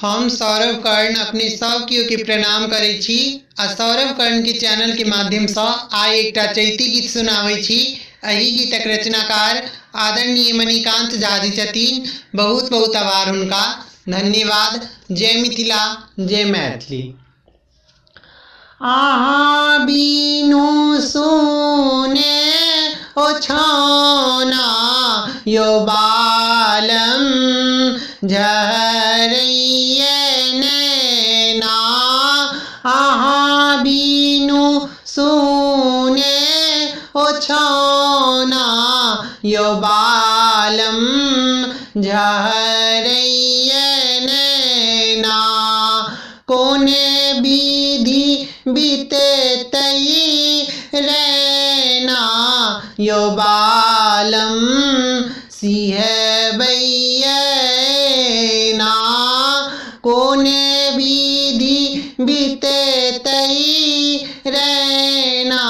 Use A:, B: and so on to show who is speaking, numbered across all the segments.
A: हम सौरव कर्ण अपने सौकियों के प्रणाम करे छी आ सौरव कर्ण के चैनल के माध्यम से आइ एकटा चैती गीत सुनावे छी। एही गीतक रचनाकार आदरणीय मणिकांत झा जी छथिन। बहुत बहुत आभार हुनका। धन्यवाद। जय मिथिला, जय मैथिली।
B: आहाँ बीनू सुने ओछाना यो बालम झरैये नैना। आहाँ बीनू सुने ओछाना यो बालम झरैये नैना। कोने विधि बीते तई रैना यो बालम सिहबैयना। कोने विधि बीते तई रैना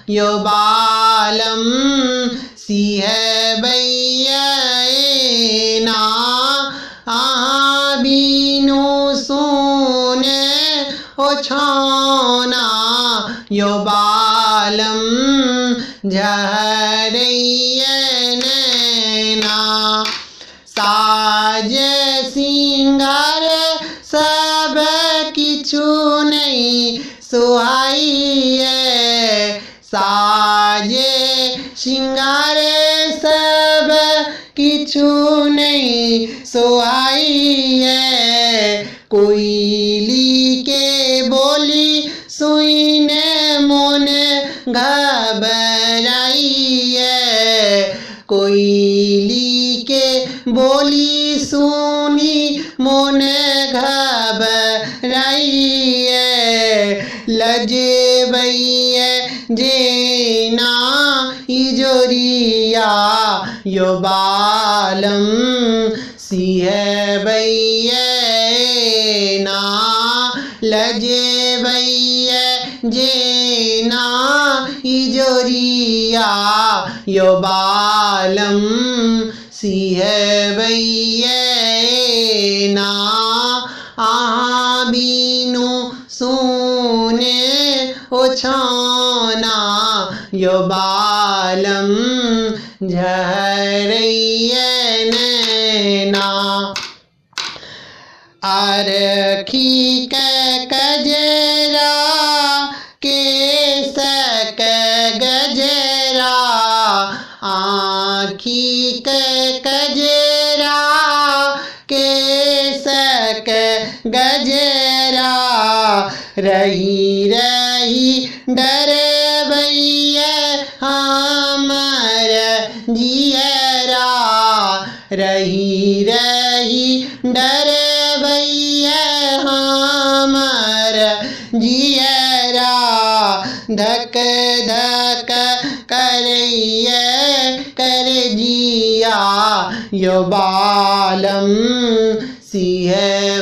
B: यो बालम सिहबैयना। आहाँ बीनू सुने ओछाना यो बालम झरैये नैना। साज सिंगार सब किछु नहीं सुहाइए। साज सिंगार सब किछु नहीं सुहाइए। कोयली के बोली सुने मन घबराइए। कोयली के बोली सुनी मन घबराइए। लजबैये जेना इजोरिया यो बालम सिहबैयना। लजबैये जेना इजोरिया यो बालम सिहबैयना। आहाँ बीनू सुने ओछाना यो बालम झरैये नैना। आरखी के कजरा केसक गजरा। आँखी के कजरा केसक गजरा। रही रही डरबैये हमर जियरा। रही रही डरबैये हमर जियरा। धक धक करैये कर जिया यो बालम सिहबैयना।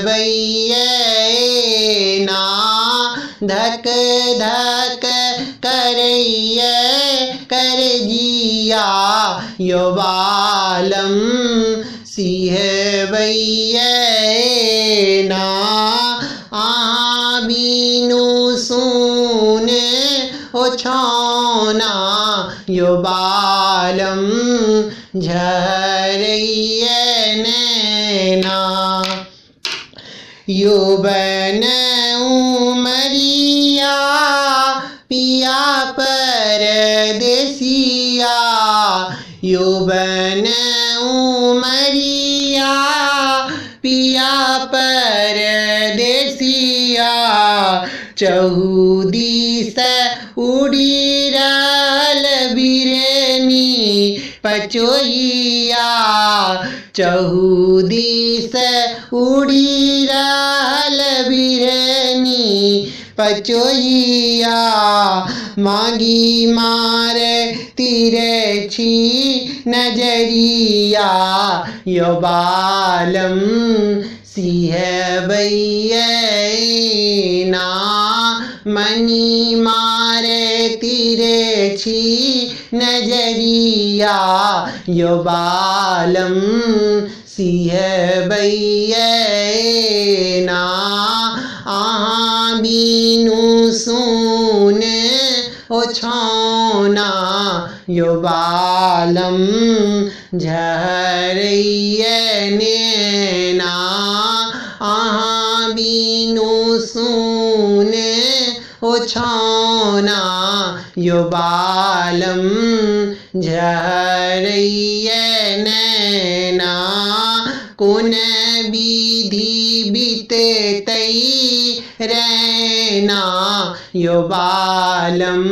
B: धक धक करैये कर जिया यो बालम सिहबैयना। आहाँ बीनू सुने ओछाना यो बालम झरैये नैना। यौवन उमरिया पिया परदेसिया। यौवन उमरिया पिया परदेसिया। चहुदिस उड़ी रहल बिरनी पचोहिया। चहुदिस उड़ी रहल बिरनी पचोहिया। मांगी मार तिरछी नजरिया यो बालम सिहबैयना। मनी मारे तिरछी नजरिया यो बालम सिंह बैना आहाँ बीनु सुने ओ छौना यो बालम झरैये नेना आहाँ बीनु सुने ओ छौना यो बालम झरैये नैना कोन विधि बीते तई रैना यो बालम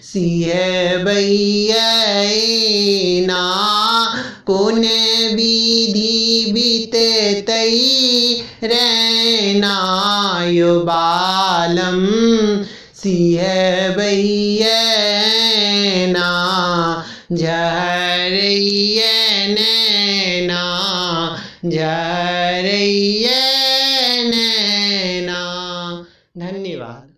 B: सिंह बैना कोन विधि बीते तई रैना यो बालम सिंह बैना झरैये नैना झरैये नैना। धन्यवाद।